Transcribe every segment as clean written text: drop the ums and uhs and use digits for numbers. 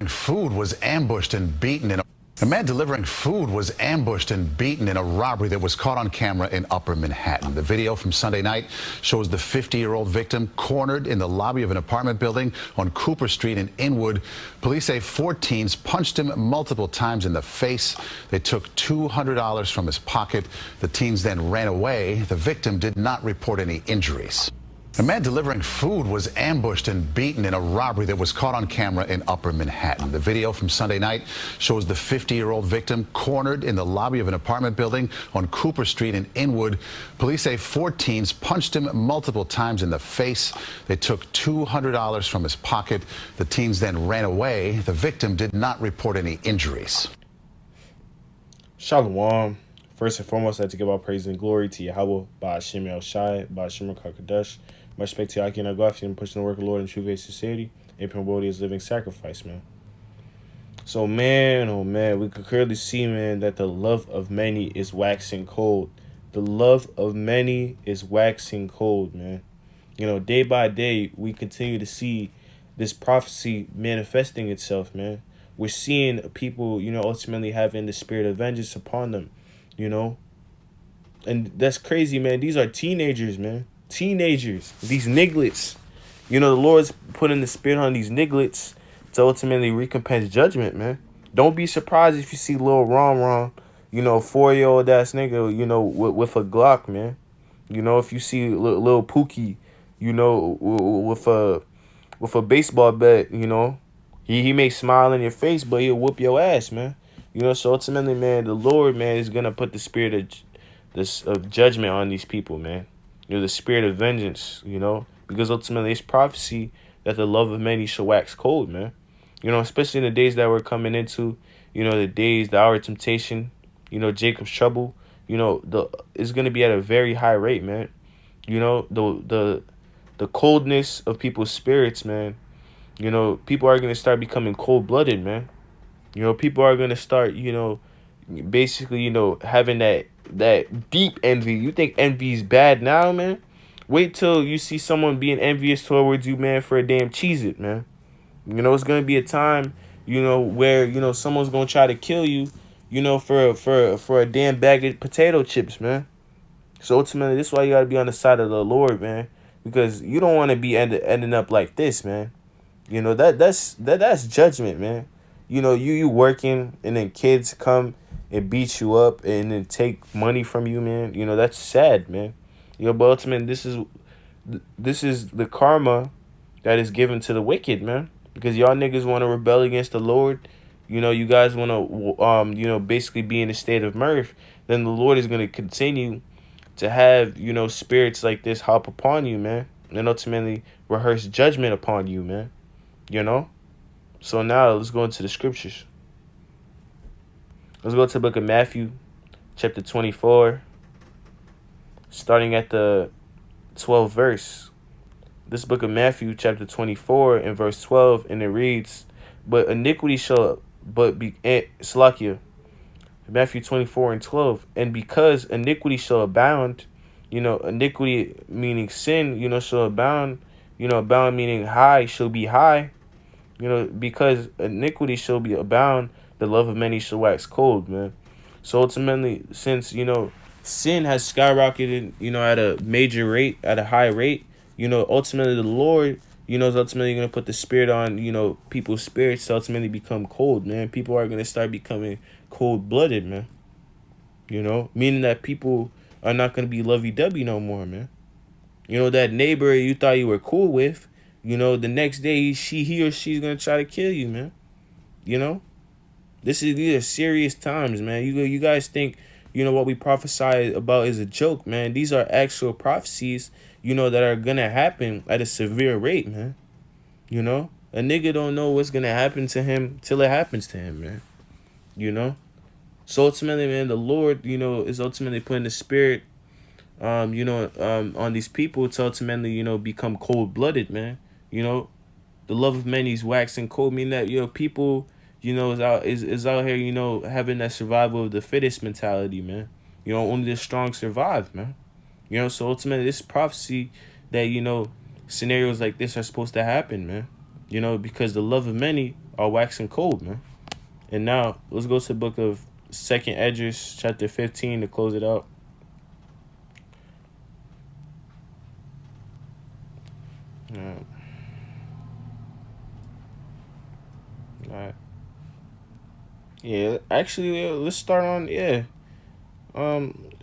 food was ambushed and beaten in a man delivering food was ambushed and beaten in a robbery that was caught on camera in Upper Manhattan. The video from Sunday night shows the 50-year-old victim cornered in the lobby of an apartment building on Cooper Street in Inwood. Police say 4 teens punched him multiple times in the face. They took $200 from his pocket. The teens then ran away. The victim did not report any injuries. A man delivering food was ambushed and beaten in a robbery that was caught on camera in Upper Manhattan. The video from Sunday night shows the 50-year-old victim cornered in the lobby of an apartment building on Cooper Street in Inwood. Police say 4 teens punched him multiple times in the face. They took $200 from his pocket. The teens then ran away. The victim did not report any injuries. Shalom. First and foremost, I'd like to give all praise and glory to Yahweh, Ba'ashem El Shai, Ba'ashem HaKadosh. Much respect to Aki and Agafi and pushing the work of the Lord in true faith sincerity and promoting his living sacrifice, man. So, man, oh man, we could clearly see, man, that the love of many is waxing cold. The love of many is waxing cold, man. You know, day by day, we continue to see this prophecy manifesting itself, man. We're seeing people, you know, ultimately having the spirit of vengeance upon them, you know. And that's crazy, man. These are teenagers, man. Teenagers, these nigglets. You know, the Lord's putting the spirit on these nigglets to ultimately recompense judgment, man. Don't be surprised if you see Lil Ron, you know, 4-year-old ass nigga, you know, with a Glock, man. You know, if you see Lil Pookie, you know, with a baseball bat, you know, he may smile in your face, but he'll whoop your ass, man. You know, so ultimately, man, the Lord, man, is gonna put the spirit of judgment on these people, man. You know, the spirit of vengeance, you know, because ultimately it's prophecy that the love of many shall wax cold, man. You know, especially in the days that we're coming into, you know, the hour of temptation, you know, Jacob's trouble, you know, it's going to be at a very high rate, man. You know, the coldness of people's spirits, man. You know, people are going to start becoming cold-blooded, man. You know, people are going to start, you know, basically, you know, having that deep envy. You think envy is bad now, man? Wait till you see someone being envious towards you, man, for a damn Cheez-It, man. You know, it's going to be a time, you know, where, you know, someone's going to try to kill you, you know, for a damn bag of potato chips, man. So ultimately, this is why you got to be on the side of the Lord, man, because you don't want to be ending up like this, man. You know, that's judgment, man. You know, you working and then kids come and beat you up and then take money from you, man. You know, that's sad, man. You know, but ultimately, this is the karma that is given to the wicked, man. Because y'all niggas want to rebel against the Lord. You know, you guys want to, you know, basically be in a state of mirth. Then the Lord is going to continue to have, you know, spirits like this hop upon you, man. And ultimately rehearse judgment upon you, man. You know? So now let's go into the scriptures. Let's go to the book of Matthew, chapter 24, starting at the 12th verse. This book of Matthew, chapter 24, and verse 12, and it reads, "But iniquity shall Salakia, Matthew 24 and 12, and because iniquity shall abound," you know, iniquity meaning sin, you know, shall abound, you know, abound meaning high, shall be high, you know, because iniquity shall be abound, the love of many shall wax cold, man. So ultimately, since, you know, sin has skyrocketed, you know, at a major rate, at a high rate, you know, ultimately the Lord, you know, is ultimately going to put the spirit on, you know, people's spirits to ultimately become cold, man. People are going to start becoming cold-blooded, man. You know, meaning that people are not going to be lovey-dovey no more, man. You know, that neighbor you thought you were cool with, you know, the next day he or she's going to try to kill you, man. You know? These are serious times, man. You guys think, you know, what we prophesy about is a joke, man. These are actual prophecies, you know, that are gonna happen at a severe rate, man. You know, a nigga don't know what's gonna happen to him till it happens to him, man. You know, so ultimately, man, the Lord, you know, is ultimately putting the spirit, you know, on these people to ultimately, you know, become cold-blooded, man. You know, the love of many is waxing cold, meaning that, you know, people, you know, is out here, you know, having that survival of the fittest mentality, man. You know, only the strong survive, man. You know, so ultimately, this prophecy that, you know, scenarios like this are supposed to happen, man. You know, because the love of many are waxing cold, man. And now let's go to the book of Second Esdras, chapter 15, to close it out. All right. Yeah, actually, let's start on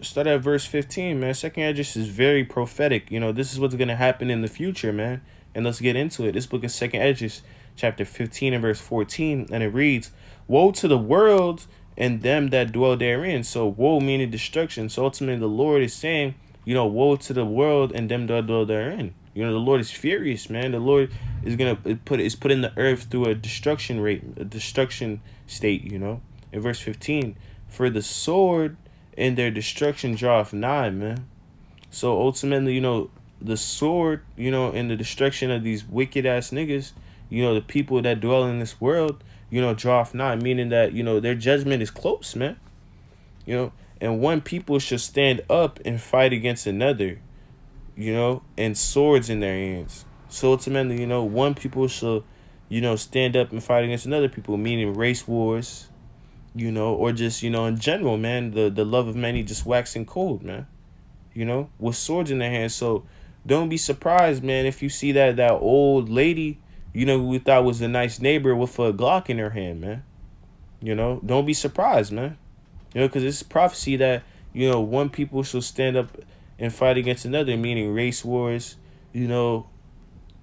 start at verse 15, man. Second Esdras is very prophetic. This is what's gonna happen in the future, man. And let's get into it. This book is Second Esdras, chapter 15 and verse 14, and it reads, "Woe to the world and them that dwell therein." So woe meaning destruction. So ultimately the Lord is saying, woe to the world and them that dwell therein. The Lord is furious, man. The Lord is gonna put in the earth through a destruction rate, a destruction state, In verse 15, "For the sword and their destruction draweth nigh," man. So ultimately, the sword, and the destruction of these wicked ass niggas, the people that dwell in this world, draweth nigh, meaning that, their judgment is close, man. And one people should stand up and fight against another, and swords in their hands. So ultimately, one people shall, stand up and fight against another people, meaning race wars, or just, in general, man, the love of many just waxing cold, man, with swords in their hands. So don't be surprised, man, if you see that old lady, who we thought was a nice neighbor with a Glock in her hand, man. Don't be surprised, man. Because it's prophecy that, one people shall stand up and fight against another, meaning race wars,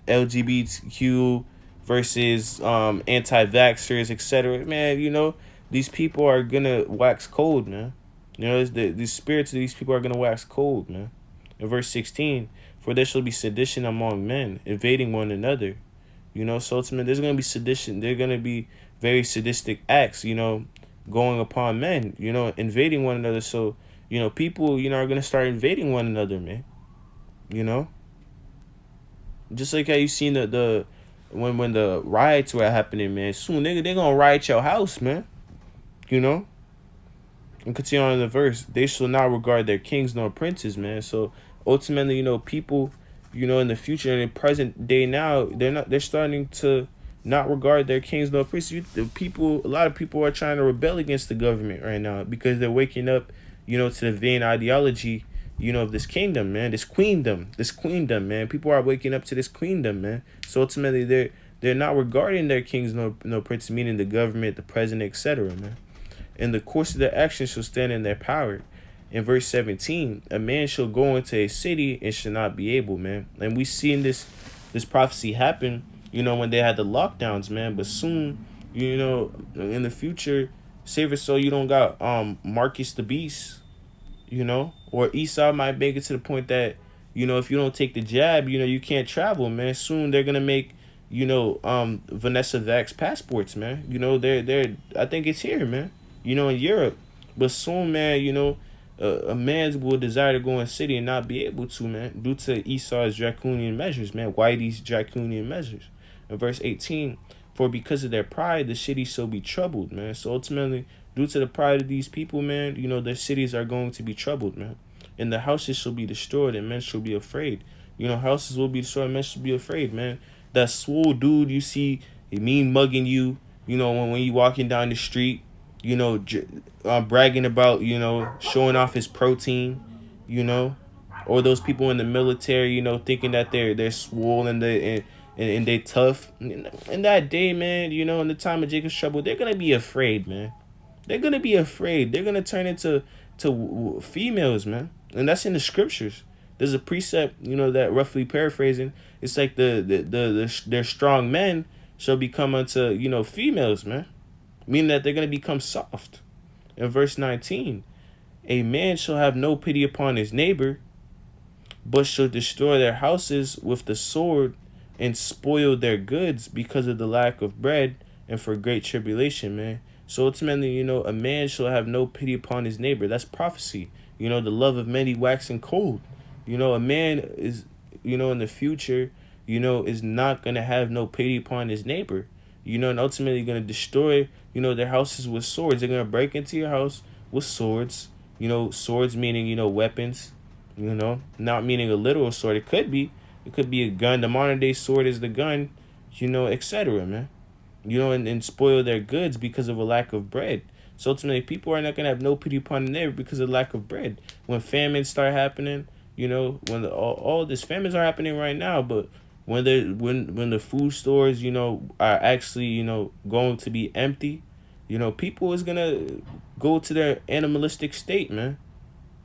LGBTQ versus anti-vaxxers, etc. Man, these people are gonna wax cold, man. The spirits of these people are gonna wax cold, man. In verse 16, "For there shall be sedition among men, invading one another." So ultimately there's gonna be sedition. There's gonna be very sadistic acts, going upon men, invading one another. So, people, are gonna start invading one another, man. Just like how you seen the when the riots were happening, man. Soon, nigga, they gonna riot your house, man. And continue on in the verse, "They shall not regard their kings nor princes," man. So ultimately, people, in the future and in present day now, they're starting to not regard their kings nor princes. A lot of people are trying to rebel against the government right now because they're waking up, to the vain ideology, of this kingdom, man, this queendom, man. People are waking up to this queendom, man. So ultimately, they're not regarding their kings nor princes, meaning the government, the president, etc., man. "In the course of their actions shall stand in their power." In verse 17, "A man shall go into a city and shall not be able," man. And we seen this prophecy happen, when they had the lockdowns, man. But soon, in the future, save it so you don't got Marcus the Beast, or Esau might make it to the point that, if you don't take the jab, you can't travel, man. Soon they're gonna make, Vanessa Vax passports, man. They're I think it's here, man. In Europe. But soon, man, a man will desire to go in city and not be able to, man, due to Esau's draconian measures, man, Whitey's draconian measures. In verse 18, "For because of their pride, the city shall be troubled," man. So ultimately, due to the pride of these people, man, their cities are going to be troubled, man. "And the houses shall be destroyed, and men shall be afraid." Houses will be destroyed, and men shall be afraid, man. That swole dude you see, he mean mugging you, when you walking down the street, bragging about, showing off his protein, or those people in the military, thinking that they're swole and they tough. In that day, man, in the time of Jacob's trouble, they're gonna be afraid, man. They're gonna be afraid. They're gonna turn into females, man, and that's in the scriptures. There's a precept, that roughly paraphrasing, it's like their strong men shall become unto, females, man. Meaning that they're going to become soft. In verse 19, "A man shall have no pity upon his neighbor, but shall destroy their houses with the sword and spoil their goods because of the lack of bread and for great tribulation," man. So ultimately, a man shall have no pity upon his neighbor. That's prophecy. The love of many waxing cold. A man is, in the future, is not going to have no pity upon his neighbor. And ultimately going to destroy, their houses with swords. They're going to break into your house with swords. Swords meaning, weapons, not meaning a literal sword. It could be a gun. The modern day sword is the gun, etc., man. and spoil their goods because of a lack of bread. So ultimately, people are not gonna have no pity upon the neighbor because of lack of bread. When famines start happening, when all this famines are happening right now, but when the food stores, are actually, going to be empty, people is gonna go to their animalistic state, man.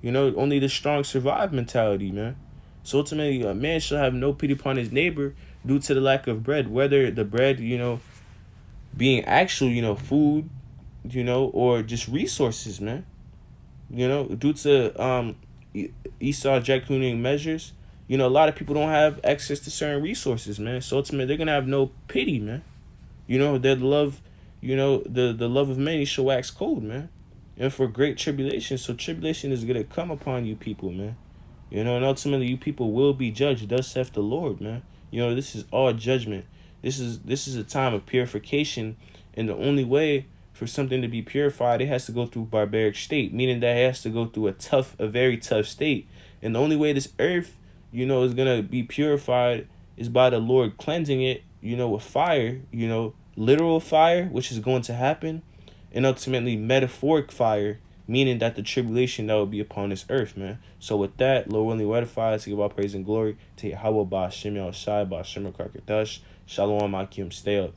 Only the strong survive mentality, man. So ultimately, a man shall have no pity upon his neighbor due to the lack of bread, whether the bread, being actual, food, or just resources, man. Due to Esau draconian measures, a lot of people don't have access to certain resources, man. So ultimately, they're gonna have no pity, man. Their love, the love of many shall wax cold, man. And for great tribulation, so tribulation is gonna come upon you people, man. And ultimately you people will be judged. Thus saith the Lord, man. This is all judgment. This is a time of purification, and the only way for something to be purified, it has to go through barbaric state, meaning that it has to go through a very tough state. And the only way this earth, is gonna be purified is by the Lord cleansing it, with fire, literal fire, which is going to happen, and ultimately metaphoric fire, meaning that the tribulation that will be upon this earth, man. So with that, Lord willing, we edify to give all praise and glory to Yahweh, Ba'ashem Yahushai, Ba'ashem Kakadash, Shalom Akim, stay up.